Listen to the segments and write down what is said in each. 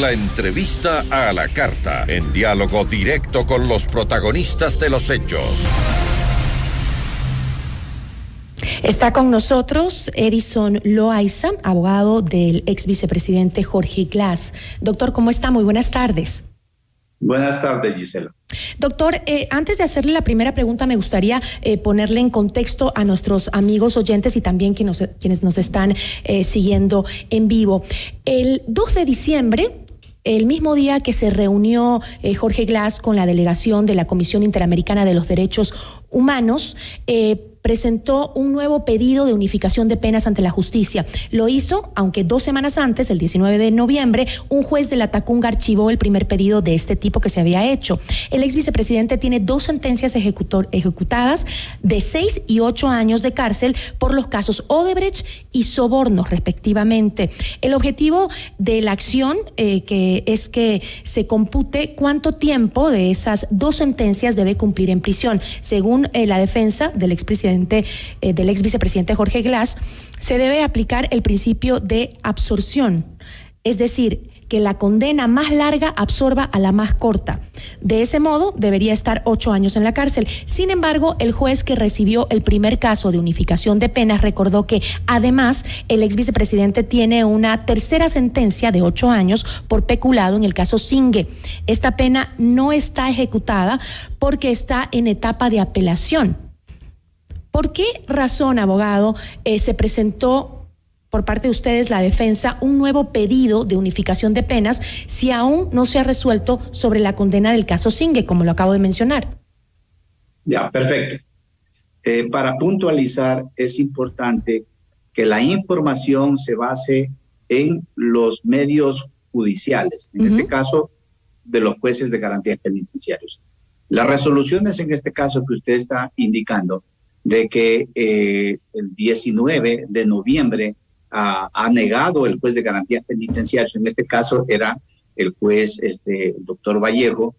La entrevista a la carta, en diálogo directo con los protagonistas de los hechos. Está con nosotros Edison Loaiza, abogado del ex vicepresidente Jorge Glass. Doctor, ¿cómo está? Muy buenas tardes. Buenas tardes, Gisela. Doctor, antes de hacerle la primera pregunta, me gustaría ponerle en contexto a nuestros amigos oyentes y también quienes nos están siguiendo en vivo. El 2 de diciembre, el mismo día que se reunió Jorge Glass con la delegación de la Comisión Interamericana de los Derechos Humanos, presentó un nuevo pedido de unificación de penas ante la justicia. Lo hizo, aunque 2 semanas antes, el 19 de noviembre, un juez de Latacunga archivó el primer pedido de este tipo que se había hecho. El ex vicepresidente tiene 2 sentencias ejecutadas de 6 y 8 años de cárcel por los casos Odebrecht y sobornos, respectivamente. El objetivo de la acción es que se compute cuánto tiempo de esas 2 sentencias debe cumplir en prisión. Según la defensa del ex vicepresidente Jorge Glass, se debe aplicar el principio de absorción, es decir, que la condena más larga absorba a la más corta. De ese modo, debería estar 8 años en la cárcel. Sin embargo, el juez que recibió el primer caso de unificación de penas recordó que, además, el ex vicepresidente tiene una tercera sentencia de 8 años por peculado en el caso Singue. Esta pena no está ejecutada porque está en etapa de apelación. ¿Por qué razón, abogado, se presentó por parte de ustedes, la defensa, un nuevo pedido de unificación de penas si aún no se ha resuelto sobre la condena del caso Singue, como lo acabo de mencionar? Ya, perfecto. Para puntualizar, es importante que la información se base en los medios judiciales, en este caso, de los jueces de garantías penitenciarios. Las resoluciones en este caso que usted está indicando, de que el 19 de noviembre ha negado el juez de garantías penitenciarias, en este caso era el juez el doctor Vallejo,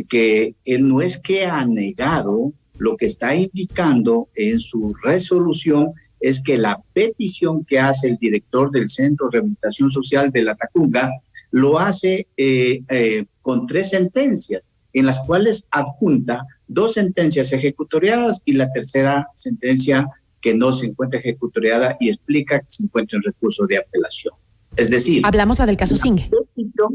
que él no es que ha negado, lo que está indicando en su resolución es que la petición que hace el director del Centro de Rehabilitación Social de Latacunga lo hace con 3 sentencias, en las cuales adjunta 2 sentencias ejecutoriadas y la tercera sentencia que no se encuentra ejecutoriada y explica que se encuentra en recurso de apelación. Es decir, hablamos del caso Singue.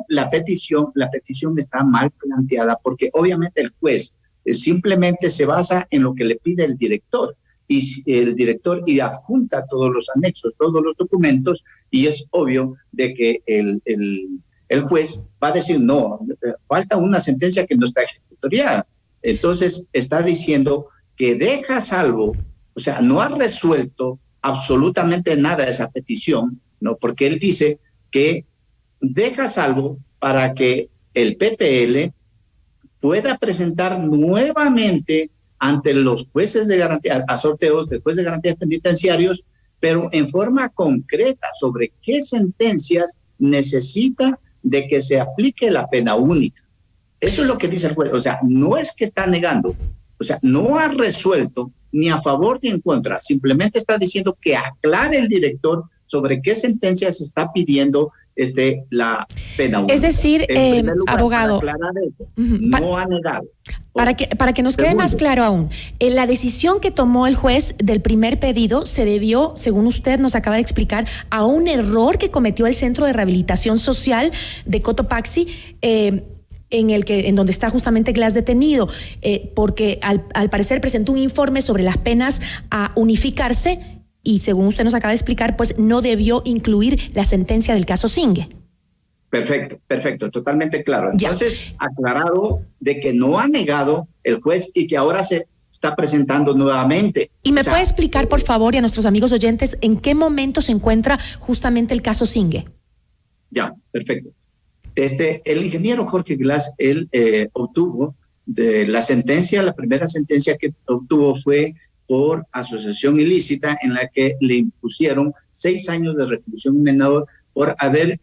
La petición está mal planteada porque obviamente el juez simplemente se basa en lo que le pide el director y adjunta todos los anexos, todos los documentos, y es obvio de que el juez va a decir no, falta una sentencia que no está ejecutoriada. Entonces está diciendo que deja salvo, o sea, no ha resuelto absolutamente nada de esa petición, ¿no? Porque él dice que deja salvo para que el PPL pueda presentar nuevamente ante los jueces de garantía, a sorteos del juez de garantías penitenciarios, pero en forma concreta sobre qué sentencias necesita de que se aplique la pena única. Eso es lo que dice el juez. O sea, no es que está negando, o sea, no ha resuelto ni a favor ni en contra, simplemente está diciendo que aclare el director sobre qué sentencias está pidiendo la pena única. Es decir, lugar, abogado, no ha negado. Para que nos quede más claro aún, la decisión que tomó el juez del primer pedido se debió, según usted nos acaba de explicar, a un error que cometió el Centro de Rehabilitación Social de Cotopaxi, en donde está justamente Glass detenido, porque al parecer presentó un informe sobre las penas a unificarse y, según usted nos acaba de explicar, pues no debió incluir la sentencia del caso Singue. Perfecto, totalmente claro. Entonces, aclarado de que no ha negado el juez y que ahora se está presentando nuevamente. ¿Y me puede explicar, por favor, y a nuestros amigos oyentes, en qué momento se encuentra justamente el caso Singue? Ya, perfecto. El ingeniero Jorge Glass, él obtuvo de la sentencia, la primera sentencia que obtuvo fue por asociación ilícita, en la que le impusieron 6 años de reclusión menor por haber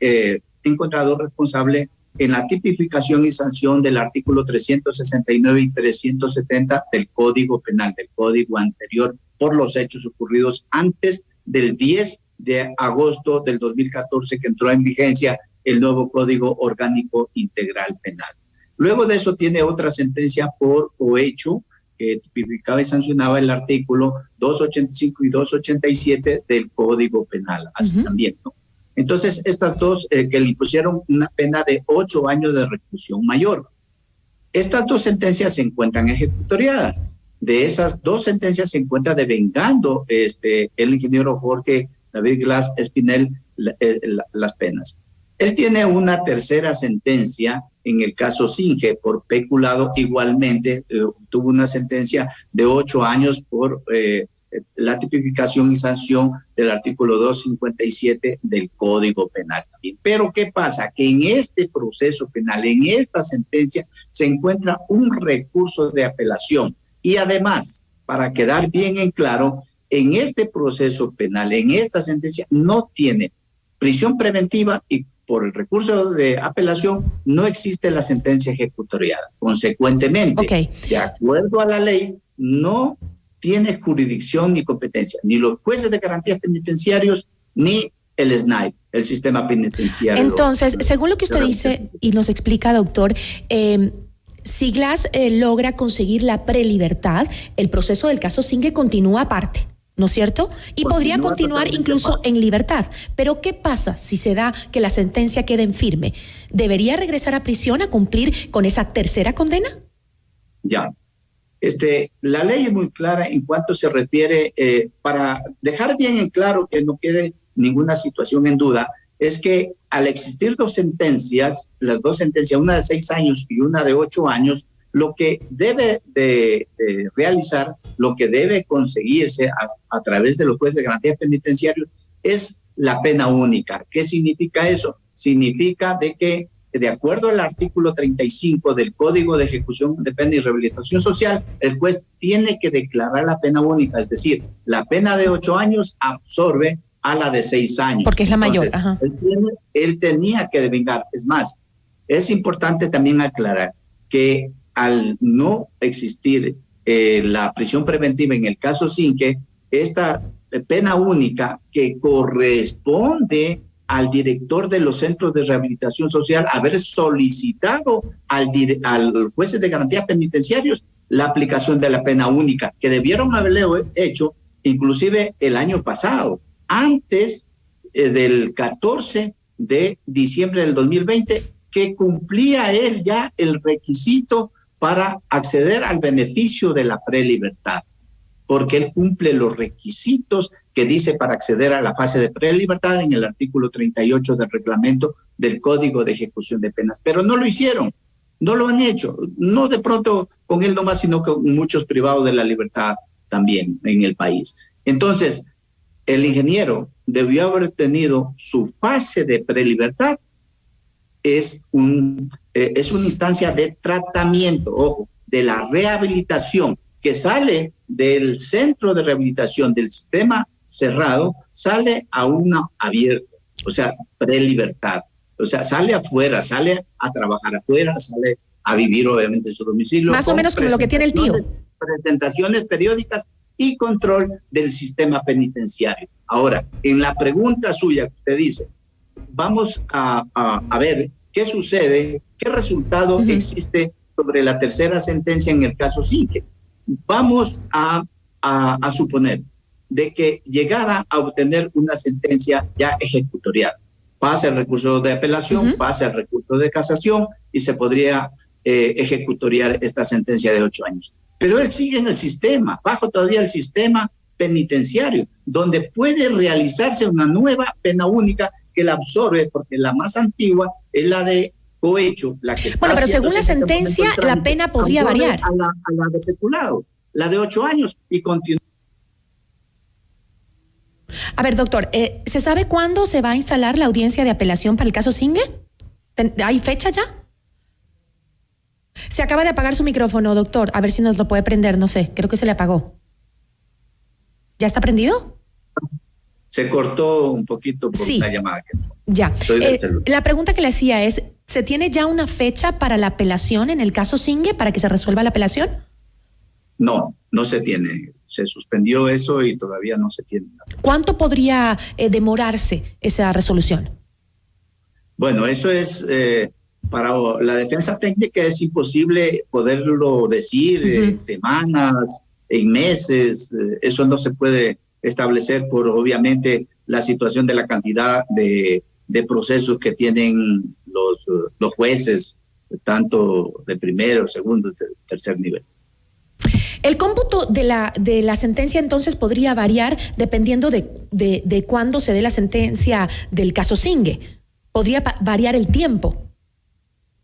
encontrado responsable en la tipificación y sanción del artículo 369 y 370 del Código Penal, del código anterior, por los hechos ocurridos antes del 10 de agosto del 2014, que entró en vigencia el nuevo Código Orgánico Integral Penal. Luego de eso tiene otra sentencia por cohecho que tipificaba y sancionaba el artículo 285 y 287 del Código Penal, así también, ¿no? Entonces, estas dos que le impusieron una pena de 8 años de reclusión mayor. Estas dos sentencias se encuentran ejecutoriadas. De esas dos sentencias se encuentra devengando el ingeniero Jorge David Glass Espinel las penas. Él tiene una tercera sentencia en el caso Singe por peculado, igualmente tuvo una sentencia de 8 años por la tipificación y sanción del artículo 257 del Código Penal también. Pero ¿qué pasa? Que en este proceso penal, en esta sentencia, se encuentra un recurso de apelación. Y además, para quedar bien en claro, en este proceso penal, en esta sentencia, no tiene prisión preventiva y por el recurso de apelación no existe la sentencia ejecutoriada. Consecuentemente, de acuerdo a la ley, no tiene jurisdicción ni competencia, ni los jueces de garantías penitenciarios, ni el SNAI, el sistema penitenciario. Entonces, según lo que usted dice y nos explica, doctor, si Glass logra conseguir la prelibertad, el proceso del caso Singe continúa aparte, ¿no es cierto? Y podría continuar incluso en libertad. Pero ¿qué pasa si se da que la sentencia quede en firme? ¿Debería regresar a prisión a cumplir con esa tercera condena? Ya. La ley es muy clara en cuanto se refiere, para dejar bien en claro que no quede ninguna situación en duda, es que al existir dos sentencias, las dos sentencias, una de 6 años y una de 8 años, lo que debe de realizar, lo que debe conseguirse a través de los jueces de garantías penitenciarios es la pena única. ¿Qué significa eso? Significa de que, de acuerdo al artículo 35 del Código de Ejecución de Pena y Rehabilitación Social, el juez tiene que declarar la pena única, es decir, la pena de 8 años absorbe a la de 6 años. Porque es la mayor. Entonces, él tenía que devengar. Es más, es importante también aclarar que al no existir la prisión preventiva en el caso Singe, esta pena única que corresponde al director de los centros de rehabilitación social haber solicitado al jueces de garantías penitenciarios la aplicación de la pena única, que debieron haberlo hecho inclusive el año pasado, antes del 14 de diciembre del 2020, que cumplía él ya el requisito para acceder al beneficio de la prelibertad, porque él cumple los requisitos que dice para acceder a la fase de prelibertad en el artículo 38 del reglamento del Código de Ejecución de Penas. Pero no lo hicieron, no lo han hecho, no de pronto con él nomás, sino con muchos privados de la libertad también en el país. Entonces, el ingeniero debió haber tenido su fase de prelibertad, es una instancia de tratamiento, ojo, de la rehabilitación, que sale del centro de rehabilitación del sistema cerrado, sale a una abierta, o sea, prelibertad. O sea, sale afuera, sale a trabajar afuera, sale a vivir obviamente en su domicilio. Más o menos como lo que tiene el tío. Presentaciones periódicas y control del sistema penitenciario. Ahora, en la pregunta suya que usted dice, vamos a ver qué sucede, qué resultado existe sobre la tercera sentencia en el caso Singe. Vamos a suponer de que llegara a obtener una sentencia ya ejecutoriada. Pasa el recurso de apelación, pasa el recurso de casación y se podría ejecutoriar esta sentencia de 8 años. Pero él sigue en el sistema, bajo todavía el sistema penitenciario, donde puede realizarse una nueva pena única que la absorbe, porque la más antigua es la de cohecho, la que bueno, pero según la sentencia, la pena podría variar. A la de peculado, la de 8 años, y continúa. A ver, doctor, ¿se sabe cuándo se va a instalar la audiencia de apelación para el caso Singe? ¿Hay fecha ya? Se acaba de apagar su micrófono, doctor. A ver si nos lo puede prender, no sé, creo que se le apagó. ¿Ya está prendido? Se cortó un poquito por una llamada que no. Ya. La pregunta que le hacía es, ¿se tiene ya una fecha para la apelación en el caso Singe para que se resuelva la apelación? No, no se tiene. Se suspendió eso y todavía no se tiene. ¿Cuánto podría demorarse esa resolución? Bueno, eso es para la defensa técnica es imposible poderlo decir en semanas, en meses. Eso no se puede establecer por obviamente la situación de la cantidad de procesos que tienen los jueces, tanto de primero, segundo, tercer nivel. El cómputo de la sentencia entonces podría variar dependiendo de cuándo se dé la sentencia del caso Singue. Podría variar el tiempo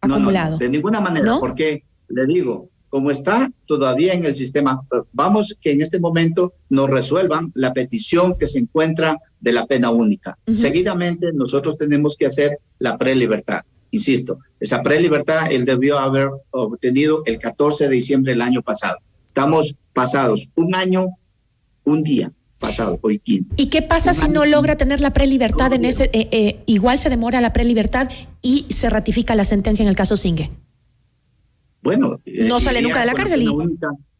acumulado. No, de ninguna manera, ¿no? Porque le digo, como está todavía en el sistema, vamos que en este momento nos resuelvan la petición que se encuentra de la pena única. Seguidamente nosotros tenemos que hacer la prelibertad. Insisto, esa prelibertad él debió haber obtenido el 14 de diciembre del año pasado. Estamos pasados un año, un día pasado, hoy 15. ¿Y qué pasa si no logra tener la prelibertad en ese? Igual se demora la prelibertad y se ratifica la sentencia en el caso Singue. Bueno, no sale nunca de la cárcel.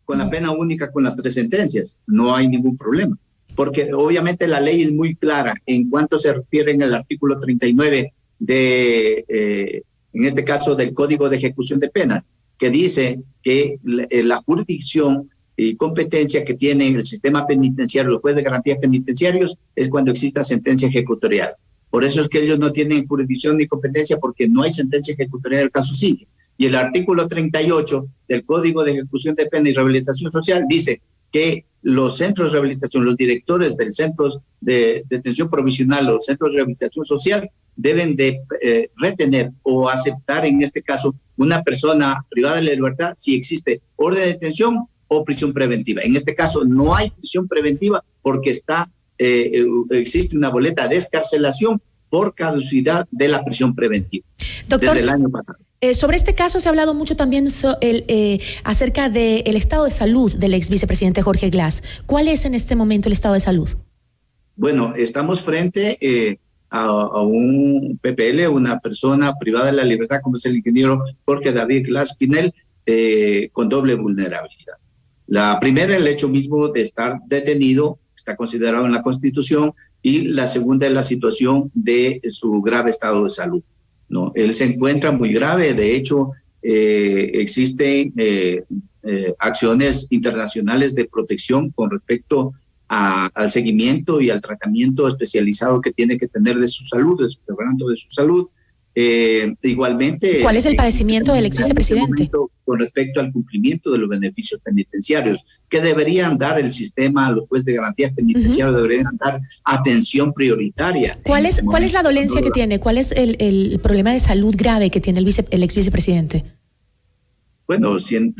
Con la pena única, con las 3 sentencias, no hay ningún problema. Porque obviamente la ley es muy clara en cuanto se refiere en el artículo 39 en este caso del Código de Ejecución de Penas, que dice que la jurisdicción y competencia que tiene el sistema penitenciario, los jueces de garantías penitenciarios, es cuando exista sentencia ejecutorial. Por eso es que ellos no tienen jurisdicción ni competencia, porque no hay sentencia ejecutorial del caso Singue. Y el artículo 38 del Código de Ejecución de Pena y Rehabilitación Social dice que los centros de rehabilitación, los directores de centros de detención provisional o centros de rehabilitación social deben de retener o aceptar, en este caso, una persona privada de la libertad si existe orden de detención o prisión preventiva. En este caso no hay prisión preventiva porque existe una boleta de excarcelación por caducidad de la prisión preventiva. Doctor, desde el año pasado. Sobre este caso se ha hablado mucho también acerca del estado de salud del ex vicepresidente Jorge Glass. ¿Cuál es en este momento el estado de salud? Bueno, estamos frente a un PPL, una persona privada de la libertad, como es el ingeniero Jorge David Glass Pinel, con doble vulnerabilidad. La primera, el hecho mismo de estar detenido, está considerado en la Constitución, y la segunda es la situación de su grave estado de salud. No, él se encuentra muy grave. De hecho, existen acciones internacionales de protección con respecto al seguimiento y al tratamiento especializado que tiene que tener de su salud, de su quebranto de su salud. Igualmente, ¿cuál es el padecimiento del ex vicepresidente? Con respecto al cumplimiento de los beneficios penitenciarios que deberían dar el sistema, los jueces de garantías penitenciarias deberían dar atención prioritaria. ¿Cuál es la dolencia que tiene? ¿Cuál es el problema de salud grave que tiene el ex vicepresidente? Bueno,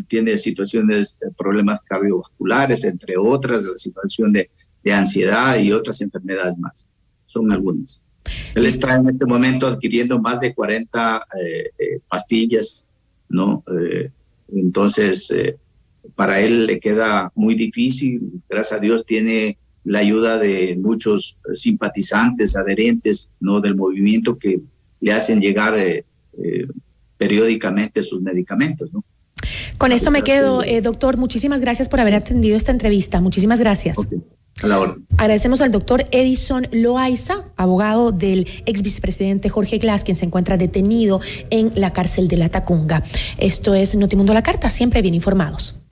tiene situaciones, problemas cardiovasculares, entre otras, la situación de ansiedad y otras enfermedades más. Son algunas. Él está en este momento adquiriendo más de 40 pastillas, ¿no? Entonces, para él le queda muy difícil. Gracias a Dios tiene la ayuda de muchos simpatizantes, adherentes, ¿no?, del movimiento, que le hacen llegar periódicamente sus medicamentos, ¿no? Con esto me quedo, doctor. Muchísimas gracias por haber atendido esta entrevista. Muchísimas gracias. Okay. A la orden. Agradecemos al doctor Edison Loaiza, abogado del ex vicepresidente Jorge Glass, quien se encuentra detenido en la cárcel de La Tacunga. Esto es Notimundo a la Carta, siempre bien informados.